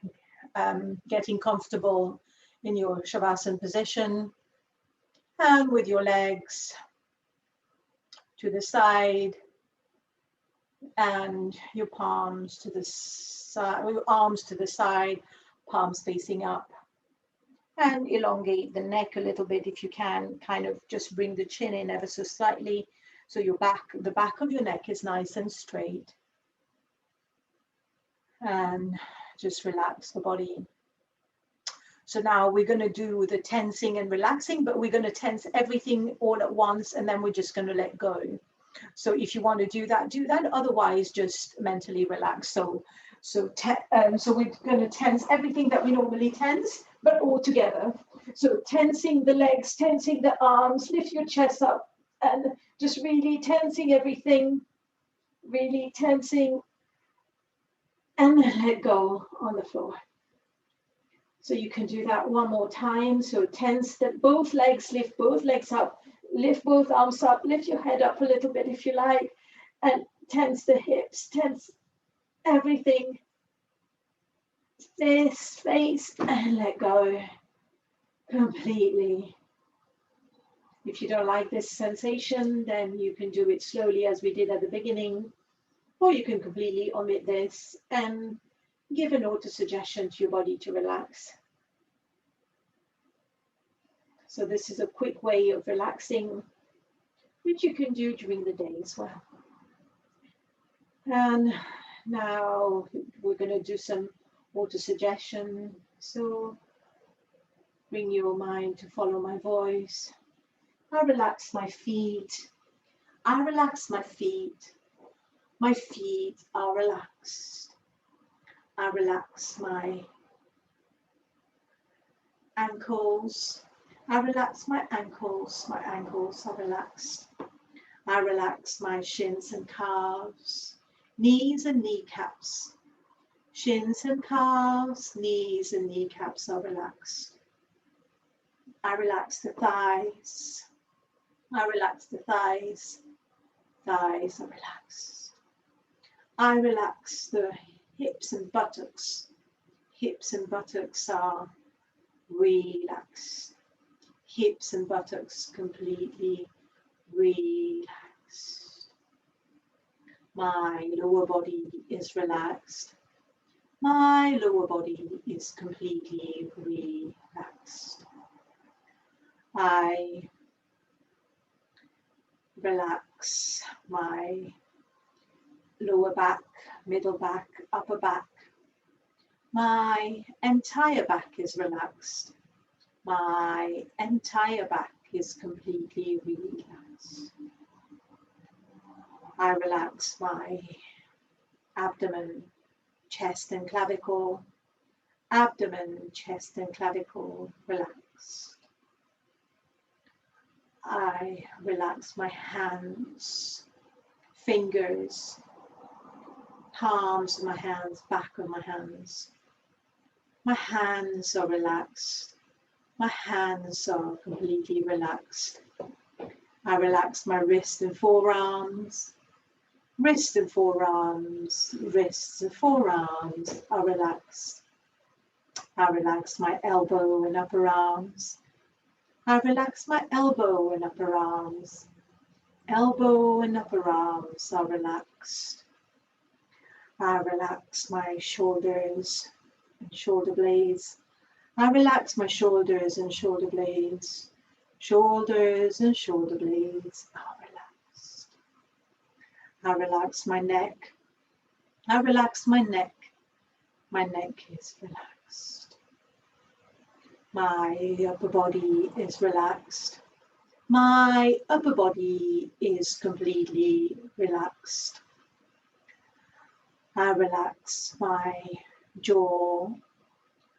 getting comfortable in your shavasana position and with your legs to the side and your palms to the side, your arms to the side, palms facing up, and elongate the neck a little bit if you can. Kind of just bring the chin in ever so slightly so the back of your neck is nice and straight, and just relax the body. So now we're going to do the tensing and relaxing, but we're going to tense everything all at once, and then we're just going to let go. So if you want to do that, do that. Otherwise, just mentally relax. So we're going to tense everything that we normally tense, but all together. So tensing the legs, tensing the arms, lift your chest up, and just really tensing everything, really tensing, and then let go on the floor. So you can do that one more time. So tense both legs, lift both legs up, lift both arms up, lift your head up a little bit if you like, and tense the hips, tense everything, this face, and let go completely. If you don't like this sensation, then you can do it slowly as we did at the beginning, or you can completely omit this and give an auto suggestion to your body to relax. So this is a quick way of relaxing, which you can do during the day as well. And now we're going to do some auto suggestion. So bring your mind to follow my voice. I relax my feet. I relax my feet. My feet are relaxed. I relax my ankles. I relax my ankles. My ankles are relaxed. I relax my shins and calves, knees and kneecaps. Shins and calves, knees and kneecaps are relaxed. I relax the thighs. I relax the thighs. Thighs are relaxed. I relax the hips and buttocks. Hips and buttocks are relaxed. Hips and buttocks completely relaxed. My lower body is relaxed. My lower body is completely relaxed. I relax my lower back, middle back, upper back. My entire back is relaxed. My entire back is completely relaxed. I relax my abdomen, chest and clavicle. Abdomen, chest and clavicle relaxed. I relax my hands, fingers, palms of my hands, back of my hands. My hands are relaxed. My hands are completely relaxed. I relax my wrists and forearms. Wrists and forearms, wrists and forearms are relaxed. I relax my elbow and upper arms. I relax my elbow and upper arms. Elbow and upper arms are relaxed. I relax my shoulders and shoulder blades. I relax my shoulders and shoulder blades. Shoulders and shoulder blades are relaxed. I relax my neck. I relax my neck. My neck is relaxed. My upper body is relaxed. My upper body is completely relaxed. I relax my jaw.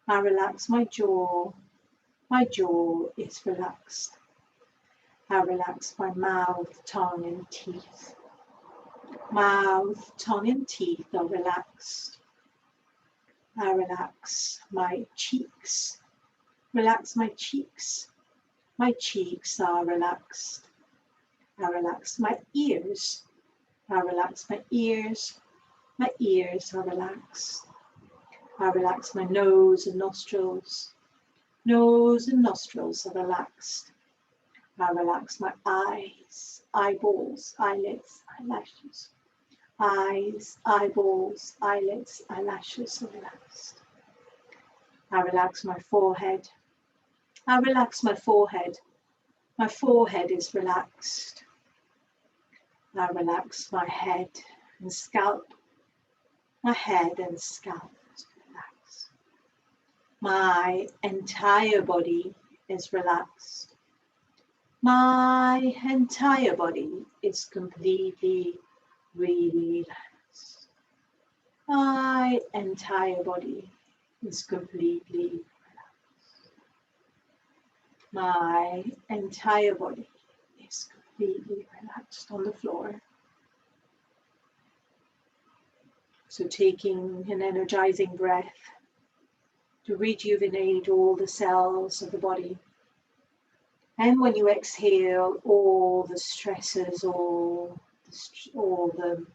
I relax my jaw. My jaw is relaxed. I relax my mouth, tongue and teeth. Mouth, tongue and teeth are relaxed. I relax my cheeks. Relax my cheeks. My cheeks are relaxed. I relax my ears. I relax my ears. My ears are relaxed. I relax my nose and nostrils. Nose and nostrils are relaxed. I relax my eyes, eyeballs, eyelids, eyelashes. Eyes, eyeballs, eyelids, eyelashes are relaxed. I relax my forehead. I relax my forehead. My forehead is relaxed. I relax my head and scalp. My head and scalp is relaxed. My entire body is relaxed. My entire body is completely relaxed. My entire body is completely relaxed. My entire body is completely relaxed on the floor. So taking an energizing breath to rejuvenate all the cells of the body. And when you exhale, all the stresses, all the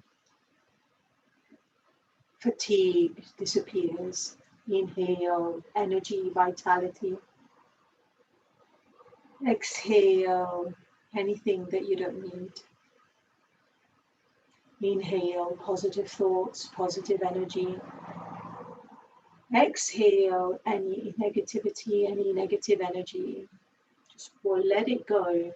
fatigue disappears. Inhale, energy, vitality. Exhale, anything that you don't need. Inhale, positive thoughts, positive energy. Exhale, any negativity, any negative energy. Just let it go.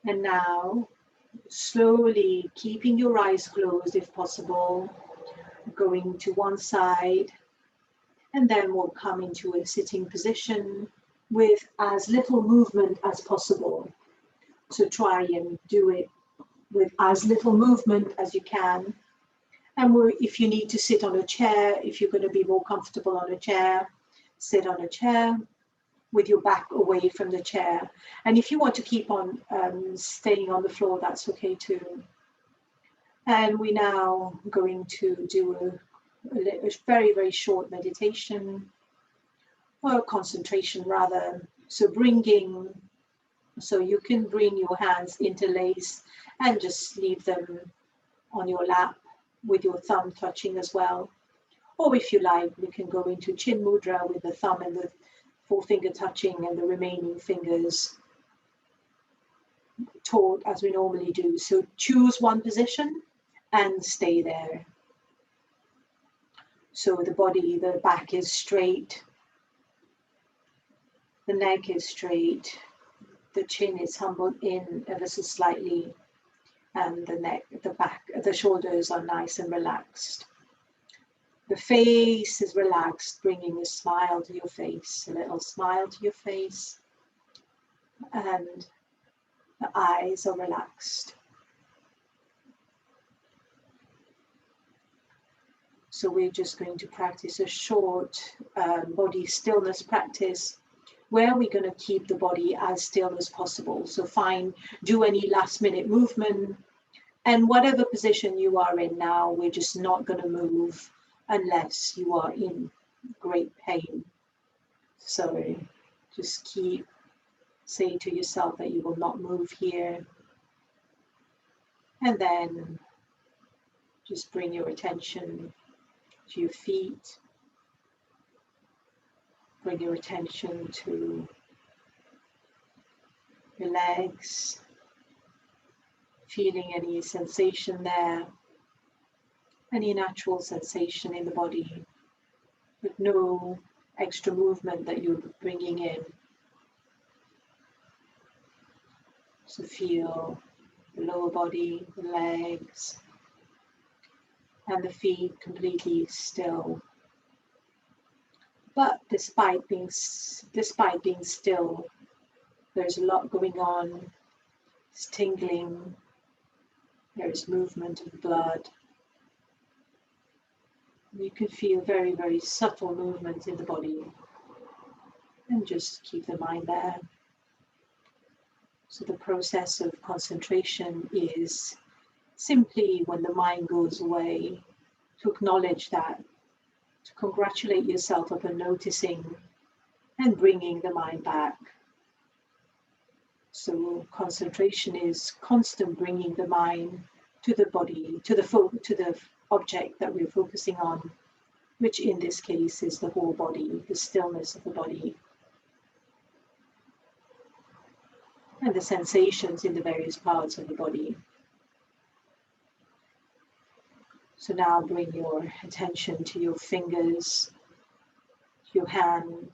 And now, slowly keeping your eyes closed if possible, going to one side, and then we'll come into a sitting position with as little movement as possible. So try and do it with as little movement as you can. And if you need to sit on a chair, if you're going to be more comfortable on a chair, sit on a chair with your back away from the chair. And if you want to keep on staying on the floor, that's okay too. And we're now going to do a very, very short meditation, or concentration rather. So you can bring your hands interlace and just leave them on your lap with your thumb touching as well. Or if you like, we can go into chin mudra with the thumb and the forefinger touching and the remaining fingers taut as we normally do. So choose one position and stay there. So the back is straight, the neck is straight, the chin is humbled in ever so slightly, and the shoulders are nice and relaxed. The face is relaxed, bringing a smile to your face, a little smile to your face, and the eyes are relaxed. So we're just going to practice a short body stillness practice where we're going to keep the body as still as possible. So do any last minute movement, and whatever position you are in now, we're just not going to move unless you are in great pain. So just say to yourself that you will not move here. And then just bring your attention to your feet. Bring your attention to your legs, feeling any sensation there, any natural sensation in the body, with no extra movement that you're bringing in. So feel the lower body, the legs, and the feet completely still. But despite being still, there's a lot going on. It's tingling. There is movement of blood. You can feel very, very subtle movements in the body. And just keep the mind there. So the process of concentration is simply when the mind goes away, to acknowledge that, to congratulate yourself upon noticing and bringing the mind back. So concentration is constant bringing the mind to the body, to the object that we're focusing on, which in this case is the whole body, the stillness of the body, and the sensations in the various parts of the body. So now bring your attention to your fingers, your hand,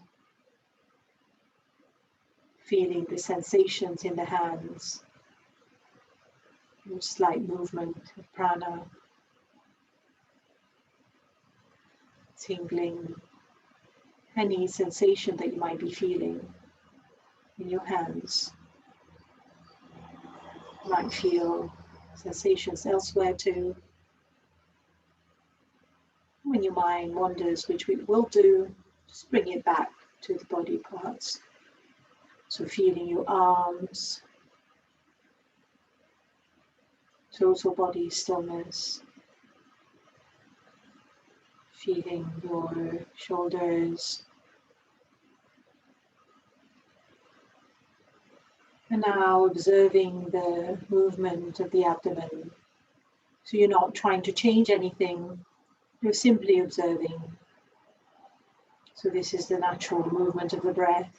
feeling the sensations in the hands, your slight movement of prana, tingling, any sensation that you might be feeling in your hands. You might feel sensations elsewhere too. When your mind wanders, which we will do, just bring it back to the body parts. So feeling your arms, total body stillness. Feeling your shoulders. And now observing the movement of the abdomen. So you're not trying to change anything, you're simply observing. So this is the natural movement of the breath,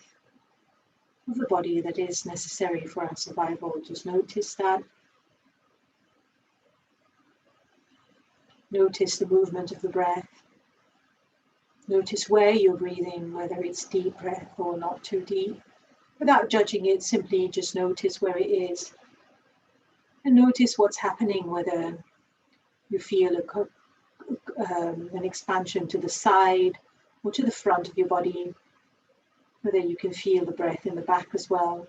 of the body that is necessary for our survival. Just notice that. Notice the movement of the breath. Notice where you're breathing, whether it's deep breath or not too deep. Without judging it, simply just notice where it is. And notice what's happening, whether you feel an expansion to the side or to the front of your body, whether you can feel the breath in the back as well.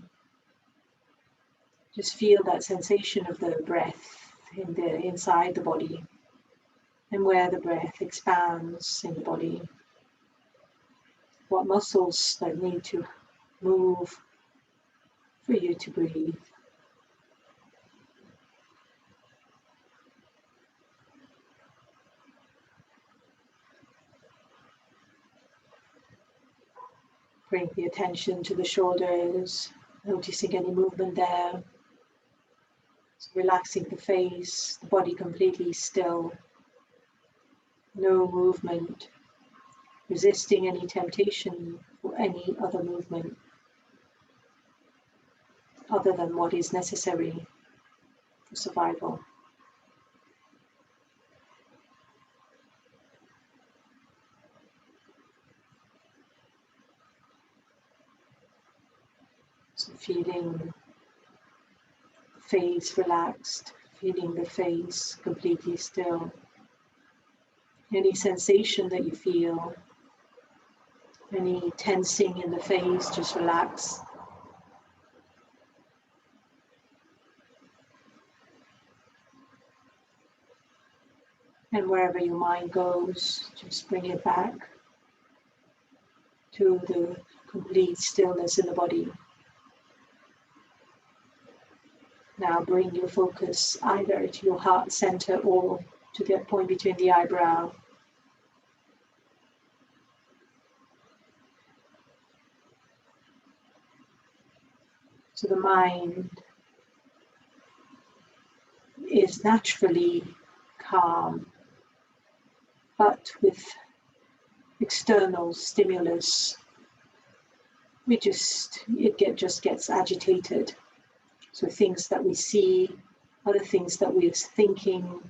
Just feel that sensation of the breath inside the body and where the breath expands in the body. What muscles that need to move for you to breathe. Bring the attention to the shoulders, noticing any movement there. So relaxing the face, the body completely still. No movement, resisting any temptation or any other movement other than what is necessary for survival. So feeling the face relaxed, feeling the face completely still. Any sensation that you feel, any tensing in the face, just relax. And wherever your mind goes, just bring it back to the complete stillness in the body. Now bring your focus either to your heart center or to the point between the eyebrow. So the mind is naturally calm, but with external stimulus, it just gets agitated. So things that we see, other things that we're thinking,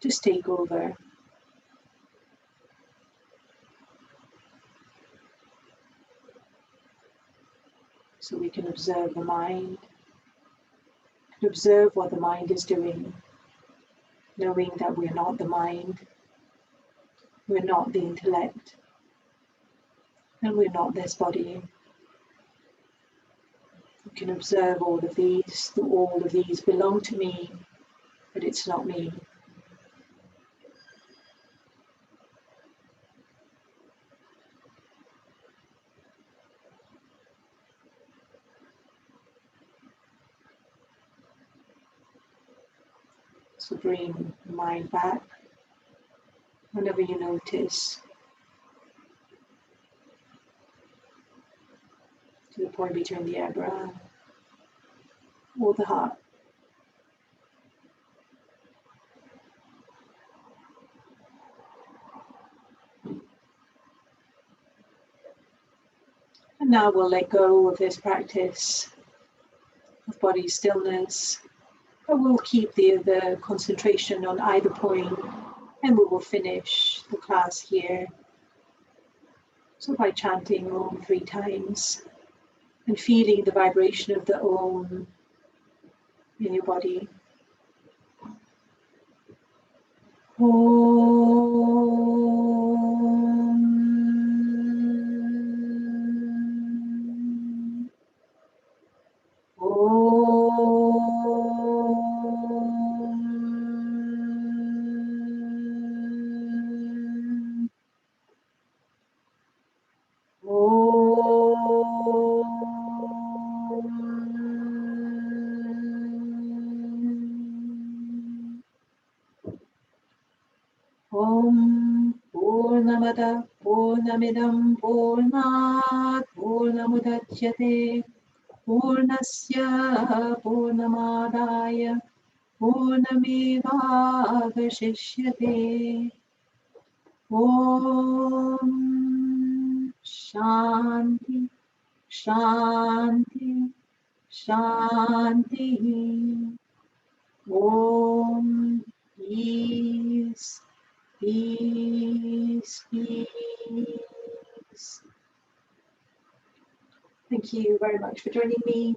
just take over. So we can observe the mind, observe what the mind is doing, knowing that we're not the mind, we're not the intellect, and we're not this body. You can observe all of these belong to me, but it's not me. So bring the mind back whenever you notice to the point between the eyebrow or the heart. And now we'll let go of this practice of body stillness. But we'll keep the concentration on either point, and we will finish the class here. So by chanting Om 3 times and feeling the vibration of the Om in your body, Purnamada Purnamidam Purnat Purnamudachyate Purnasya Purnamadaya Purnamevavashishyate. Om Shanti Shanti Shanti. Om Peace Peace Peace. Thank you very much for joining me.